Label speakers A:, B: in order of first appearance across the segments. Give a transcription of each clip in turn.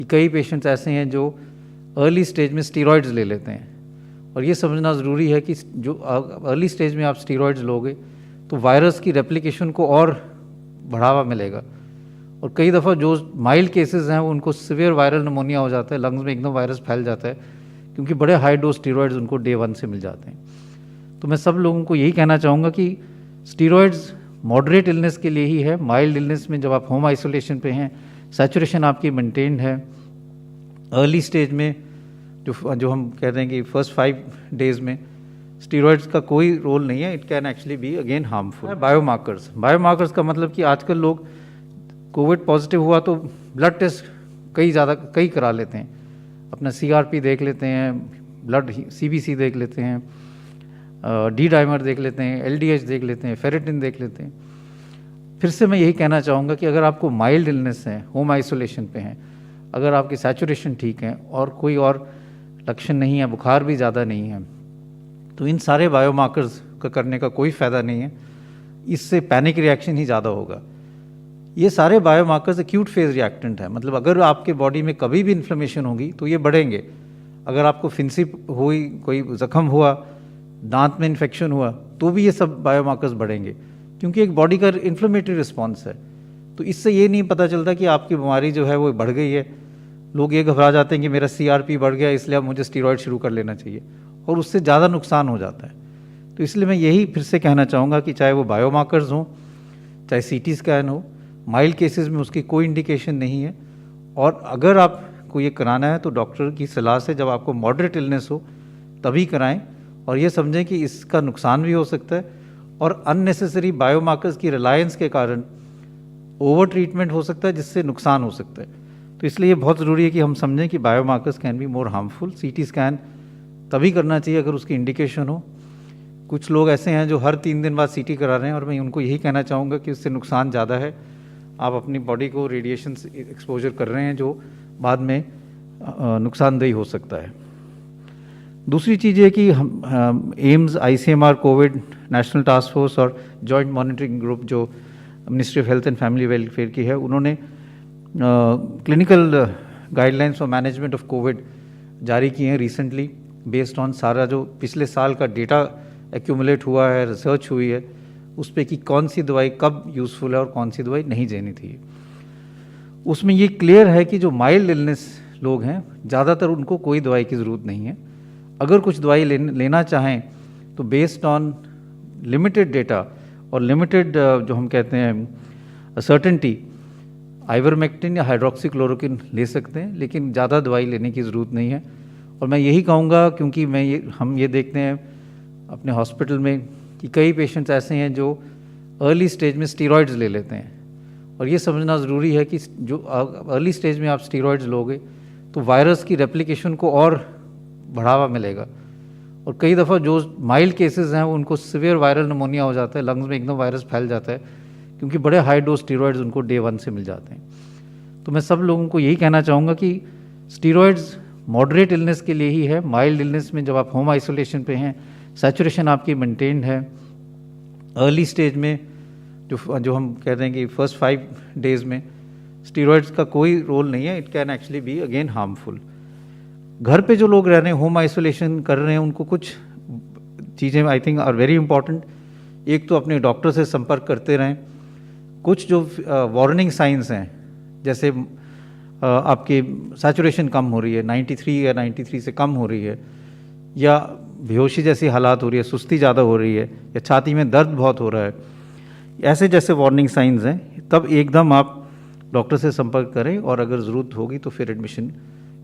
A: कि कई पेशेंट्स ऐसे हैं जो अर्ली स्टेज में स्टीरॉइड्स ले लेते हैं, और ये समझना ज़रूरी है कि जो अर्ली स्टेज में आप स्टीरॉइड्स लोगे तो वायरस की रेप्लिकेशन को और बढ़ावा मिलेगा, और कई दफ़ा जो माइल्ड केसेस हैं उनको सीवियर वायरल निमोनिया हो जाता है, लंग्स में एकदम वायरस फैल जाता है, क्योंकि बड़े हाई डोज स्टीरॉइड्स उनको डे 1 से मिल जाते हैं। तो मैं सब लोगों को यही कहना चाहूँगा कि स्टीरॉइड्स मॉडरेट इलनेस के लिए ही है। माइल्ड इलनेस में जब आप होम आइसोलेशन पे हैं, सैचुरेशन आपकी मेंटेन्ड है, अर्ली स्टेज में जो हम कहते हैं कि फर्स्ट 5 डेज में स्टीरॉइड्स का कोई रोल नहीं है, it can actually be again harmful. Biomarkers का मतलब कि आजकल लोग कोविड पॉजिटिव हुआ तो ब्लड टेस्ट कई करा लेते हैं, अपना सीआरपी देख लेते हैं, ब्लड सीबीसी देख लेते हैं, डी डाइमर देख लेते हैं, एलडीएच देख लेते हैं, फेरेटिन देख लेते हैं। फिर से मैं यही कहना चाहूँगा कि अगर आपको माइल्ड इलनेस है, होम आइसोलेशन पे हैं, अगर आपकी सैचुरेशन ठीक है और कोई और लक्षण नहीं है, बुखार भी ज़्यादा नहीं है, तो इन सारे बायोमार्कर्स का करने का कोई फ़ायदा नहीं है, इससे पैनिक रिएक्शन ही ज़्यादा होगा। ये सारे बायोमार्कर्स एक्यूट फेज रिएक्टेंट है, मतलब अगर आपके बॉडी में कभी भी इन्फ्लेमेशन होगी तो ये बढ़ेंगे। अगर आपको फिंसी हुई, कोई जख्म हुआ, दांत में इन्फेक्शन हुआ, तो भी ये सब बायोमार्कर्स बढ़ेंगे, क्योंकि एक बॉडी का इन्फ्लेमेटरी रिस्पॉन्स है। तो इससे ये नहीं पता चलता कि आपकी बीमारी जो है वो बढ़ गई है। लोग ये घबरा जाते हैं कि मेरा सीआरपी बढ़ गया इसलिए अब मुझे स्टीरॉयड शुरू कर लेना चाहिए, और उससे ज़्यादा नुकसान हो जाता है। तो इसलिए मैं यही फिर से कहना चाहूँगा कि चाहे वो बायोमार्कर्स हों, चाहे सीटी स्कैन हो, माइल्ड केसेस में उसकी कोई इंडिकेशन नहीं है, और अगर आपको ये कराना है तो डॉक्टर की सलाह से, जब आपको मॉडरेट इलनेस हो तभी कराएं, और ये समझें कि इसका नुकसान भी हो सकता है, और अननेसेसरी बायोमार्कर्स की रिलायंस के कारण ओवर ट्रीटमेंट हो सकता है जिससे नुकसान हो सकता है। तो इसलिए ये बहुत ज़रूरी है कि हम समझें कि biomarkers can be more harmful. CT scan तभी करना चाहिए अगर उसकी इंडिकेशन हो। कुछ लोग ऐसे हैं जो हर 3 दिन बाद सीटी करा रहे हैं, और मैं उनको यही कहना चाहूँगा कि उससे नुकसान ज़्यादा है। आप अपनी बॉडी को रेडिएशन एक्सपोजर कर रहे हैं जो बाद में नुकसानदेही हो सकता है। दूसरी चीज़ ये कि हम AIIMS, ICMR, Covid national task force और जॉइंट मॉनिटरिंग ग्रुप जो ministry of health and family welfare की है, उन्होंने clinical guidelines for management of Covid जारी किए हैं रिसेंटली, बेस्ड ऑन सारा जो पिछले साल का डेटा एक्यूमुलेट हुआ है, रिसर्च हुई है उस पर कि कौन सी दवाई कब यूज़फुल है और कौन सी दवाई नहीं देनी थी। उसमें ये क्लियर है कि जो माइल्ड इलनेस लोग हैं, ज़्यादातर उनको कोई दवाई की ज़रूरत नहीं है। अगर कुछ दवाई लेना चाहें तो बेस्ड ऑन लिमिटेड डेटा और लिमिटेड जो हम कहते हैं सर्टेनिटी, आइवरमेक्टिन या हाइड्रोक्सीक्लोरोक्विन ले सकते हैं, लेकिन ज़्यादा दवाई लेने की ज़रूरत नहीं है। और मैं यही कहूँगा, क्योंकि हम ये देखते हैं अपने हॉस्पिटल में कि कई पेशेंट्स ऐसे हैं जो अर्ली स्टेज में स्टीरॉइड्स ले लेते हैं, और ये समझना ज़रूरी है कि जो अर्ली स्टेज में आप स्टीरॉइड्स लोगे तो वायरस की रेप्लिकेशन को और बढ़ावा मिलेगा, और कई दफ़ा जो माइल्ड केसेस हैं उनको सीवियर वायरल निमोनिया हो जाता है, लंग्स में एकदम वायरस फैल जाता है, क्योंकि बड़े हाई डोज स्टीरॉइड्स उनको डे 1 से मिल जाते हैं। तो मैं सब लोगों को यही कहना चाहूँगा कि स्टीरॉइड्स मॉडरेट इलनेस के लिए ही है। माइल्ड इलनेस में जब आप होम आइसोलेशन पे हैं, सैचुरेशन आपकी मेंटेन्ड है, अर्ली स्टेज में जो हम कहते हैं कि फर्स्ट 5 डेज में स्टीरॉइड्स का कोई रोल नहीं है, it can actually be again harmful. घर पे जो लोग रह रहे हैं, होम आइसोलेशन कर रहे हैं, उनको कुछ चीज़ें I think are very important. एक तो अपने डॉक्टर से संपर्क करते रहें। कुछ जो वार्निंग साइंस हैं, जैसे आपकी सैचुरेशन कम हो रही है, 93 या 93 से कम हो रही है, या बेहोशी जैसी हालात हो रही है, सुस्ती ज़्यादा हो रही है, या छाती में दर्द बहुत हो रहा है, ऐसे जैसे वार्निंग साइंस हैं, तब एकदम आप डॉक्टर से संपर्क करें, और अगर ज़रूरत होगी तो फिर एडमिशन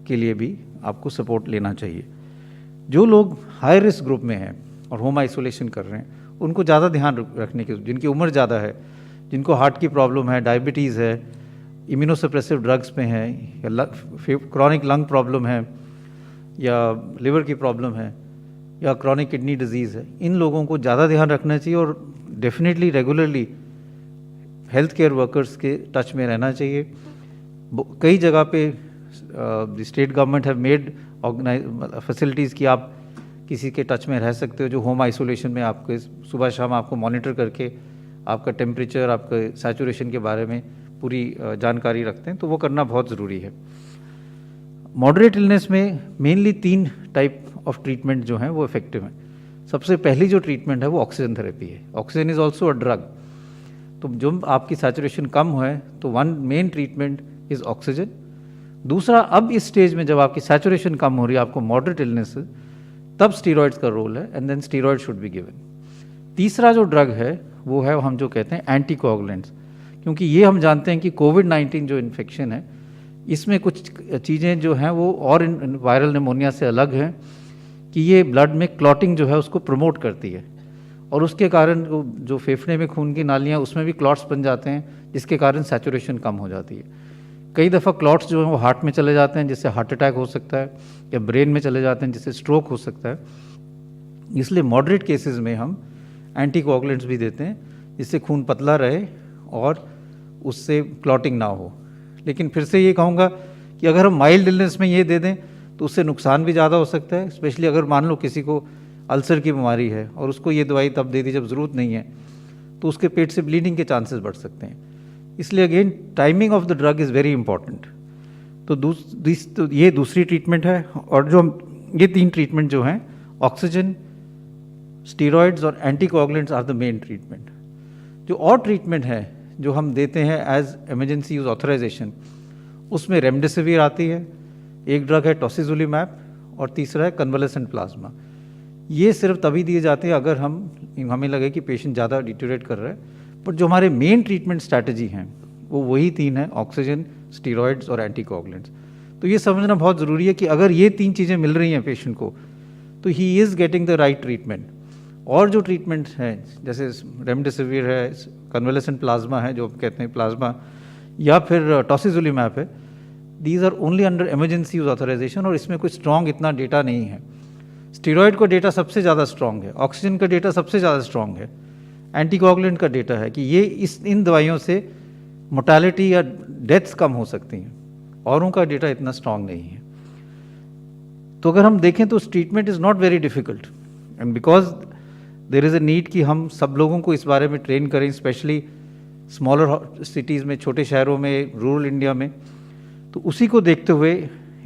A: के लिए भी आपको सपोर्ट लेना चाहिए। जो लोग हाई रिस्क ग्रुप में हैं और होम आइसोलेशन कर रहे हैं, उनको ज़्यादा ध्यान रखने की, जिनकी उम्र ज़्यादा है, जिनको हार्ट की प्रॉब्लम है, डायबिटीज़ है, इम्यूनोसप्रेसिव ड्रग्स पे हैं, या क्रॉनिक लंग प्रॉब्लम है, या लिवर की प्रॉब्लम है, या क्रॉनिक किडनी डिजीज़ है, इन लोगों को ज़्यादा ध्यान रखना चाहिए, और definitely regularly health care workers के टच में रहना चाहिए। कई जगह पे the state government have made facilities कि आप किसी के टच में रह सकते हो जो होम आइसोलेशन में आपके सुबह शाम आपको मॉनिटर करके आपका टेम्परेचर, आपके सैचुरेशन के बारे में पूरी जानकारी रखते हैं, तो वो करना बहुत ज़रूरी है। मॉडरेट इलनेस में मेनली 3 टाइप ऑफ ट्रीटमेंट जो हैं वो इफेक्टिव हैं। सबसे पहली जो ट्रीटमेंट है वो ऑक्सीजन थेरेपी है। Oxygen is also a drug. तो जो आपकी सैचुरेशन कम है तो one main treatment is oxygen. दूसरा, अब इस स्टेज में जब आपकी सैचुरेशन कम हो रही है, आपको मॉडरेट इलनेस है, तब स्टीरॉयड्स का रोल है and then steroid should be given. तीसरा जो ड्रग है वो है हम जो कहते हैं एंटीकोगुलेंट्स, क्योंकि ये हम जानते हैं कि कोविड-19 जो इन्फेक्शन है इसमें कुछ चीज़ें जो हैं वो और वायरल निमोनिया से अलग हैं कि ये ब्लड में क्लॉटिंग जो है उसको प्रमोट करती है और उसके कारण जो फेफड़े में खून की नालियाँ उसमें भी क्लॉट्स बन जाते हैं, जिसके कारण सैचुरेशन कम हो जाती है। कई दफ़ा क्लॉट्स जो हैं वो हार्ट में चले जाते हैं, जिससे हार्ट अटैक हो सकता है, या ब्रेन में चले जाते हैं जिससे स्ट्रोक हो सकता है। इसलिए मॉडरेट केसेस में हम एंटीकोगुलेंट्स भी देते हैं जिससे खून पतला रहे और उससे क्लॉटिंग ना हो। लेकिन फिर से ये कहूँगा कि अगर हम माइल्ड इलनेस में ये दे दें तो उससे नुकसान भी ज़्यादा हो सकता है, स्पेशली अगर मान लो किसी को अल्सर की बीमारी है और उसको ये दवाई तब दे दी जब ज़रूरत नहीं है, तो उसके पेट से ब्लीडिंग के चांसेस बढ़ सकते हैं। इसलिए again timing of the drug is very important. तो ये दूसरी ट्रीटमेंट है। और जो ये 3 ट्रीटमेंट जो हैं, ऑक्सीजन, स्टीरॉयड्स और anticoagulants are the main treatment. जो और ट्रीटमेंट है जो हम देते हैं एज इमरजेंसी यूज ऑथराइजेशन, उसमें रेमडेसिविर आती है, एक ड्रग है टॉसिजुलिमैब और तीसरा है कन्वलेसेंट प्लाज्मा। ये सिर्फ तभी दिए जाते हैं अगर हमें लगे कि पेशेंट ज़्यादा डिटेरियोरेट कर रहा है। पर जो हमारे मेन ट्रीटमेंट स्ट्रैटेजी हैं वो वही 3 हैं, ऑक्सीजन, स्टीरॉयड्स और एंटीकोगुलेंट्स। तो ये समझना बहुत ज़रूरी है कि अगर ये 3 चीज़ें मिल रही हैं पेशेंट को तो he is getting the right treatment. और जो ट्रीटमेंट हैं जैसे रेमडेसिविर है, कन्वलेसेंट प्लाज्मा है जो कहते हैं प्लाज्मा, या फिर टॉसिजुलिमैब है, these are only under emergency use authorization और इसमें कोई स्ट्रॉन्ग इतना डेटा नहीं है। स्टीरॉयड का डेटा सबसे ज़्यादा स्ट्रॉन्ग है, ऑक्सीजन का डेटा सबसे ज़्यादा स्ट्रॉन्ग है, एंटीकोगुलेंट का डेटा है कि ये इन दवाइयों से मोर्टेलिटी या डेथ्स कम हो सकती हैं, औरों का डेटा इतना स्ट्रॉन्ग नहीं है। तो अगर हम देखें तो treatment is not very difficult and because there is a need कि हम सब लोगों को इस बारे में ट्रेन करें, स्पेशली स्मॉलर सिटीज़ में, छोटे शहरों में, रूरल इंडिया में। तो उसी को देखते हुए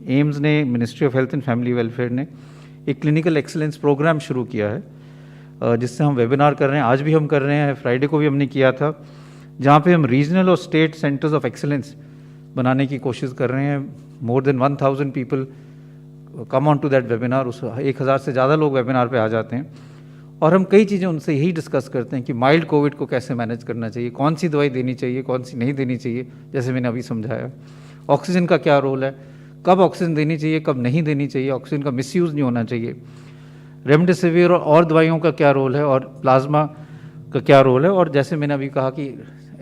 A: एम्स ने, ministry of health and family welfare ने एक क्लिनिकल एक्सीलेंस प्रोग्राम शुरू किया है जिससे हम वेबिनार कर रहे हैं। आज भी हम कर रहे हैं, फ्राइडे को भी हमने किया था, जहाँ पे हम रीजनल और स्टेट सेंटर्स ऑफ एक्सीलेंस बनाने की कोशिश कर रहे हैं। More than 1000 people come on to that webinar. उस 1000 से ज़्यादा लोग वेबिनार पे आ जाते हैं और हम कई चीज़ें उनसे यही डिस्कस करते हैं कि माइल्ड कोविड को कैसे मैनेज करना चाहिए, कौन सी दवाई देनी चाहिए, कौन सी नहीं देनी चाहिए, जैसे मैंने अभी समझाया। ऑक्सीजन का क्या रोल है, कब ऑक्सीजन देनी चाहिए, कब नहीं देनी चाहिए, ऑक्सीजन का मिसयूज़ नहीं होना चाहिए, रेमडेसिविर और दवाइयों का क्या रोल है, और प्लाज्मा का क्या रोल है, और जैसे मैंने अभी कहा कि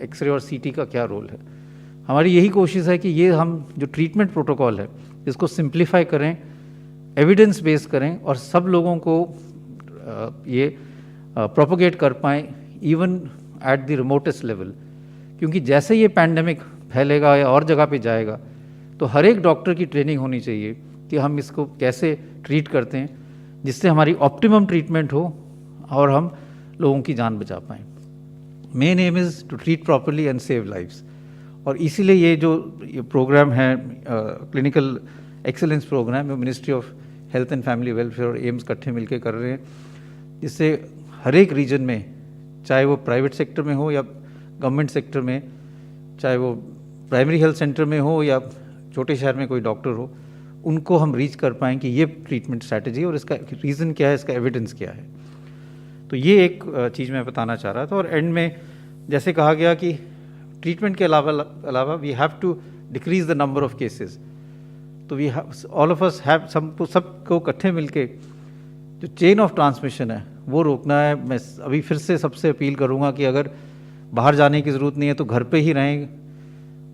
A: एक्सरे और सीटी का क्या रोल है। हमारी यही कोशिश है कि ये हम जो ट्रीटमेंट प्रोटोकॉल है इसको सिंप्लीफाई करें, एविडेंस बेस करें और सब लोगों को ये प्रोपोगेट कर पाएँ even at the remotest level. क्योंकि जैसे ये पैंडेमिक फैलेगा या और जगह पे जाएगा तो हर एक डॉक्टर की ट्रेनिंग होनी चाहिए कि हम इसको कैसे ट्रीट करते हैं जिससे हमारी ऑप्टिमम ट्रीटमेंट हो और हम लोगों की जान बचा पाएँ। Main aim is to treat properly and save lives. और इसीलिए ये प्रोग्राम है clinical excellence program, ministry of health and family welfare और एम्स इकट्ठे मिलकर कर रहे हैं, जिससे हर एक रीजन में, चाहे वो प्राइवेट सेक्टर में हो या गवर्नमेंट सेक्टर में, चाहे वो प्राइमरी हेल्थ सेंटर में हो या छोटे शहर में कोई डॉक्टर हो, उनको हम रीच कर पाएँ कि ये ट्रीटमेंट स्ट्रैटेजी और इसका रीज़न क्या है, इसका एविडेंस क्या है। तो ये एक चीज़ मैं बताना चाह रहा था। और एंड में जैसे कहा गया कि ट्रीटमेंट के अलावा we have to decrease the number of cases. तो we all of us have सबको इकट्ठे मिलके जो चेन ऑफ ट्रांसमिशन है वो रोकना है। मैं अभी फिर से सबसे अपील करूँगा कि अगर बाहर जाने की ज़रूरत नहीं है तो घर पे ही रहें,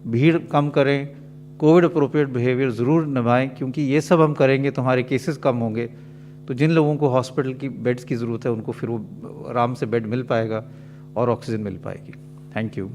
A: भीड़ कम करें, कोविड अप्रोप्रिएट बिहेवियर ज़रूर निभाएं, क्योंकि ये सब हम करेंगे तो हमारे केसेस कम होंगे। तो जिन लोगों को हॉस्पिटल की बेड्स की ज़रूरत है उनको फिर वो आराम से बेड मिल पाएगा और ऑक्सीजन मिल पाएगी। Thank you.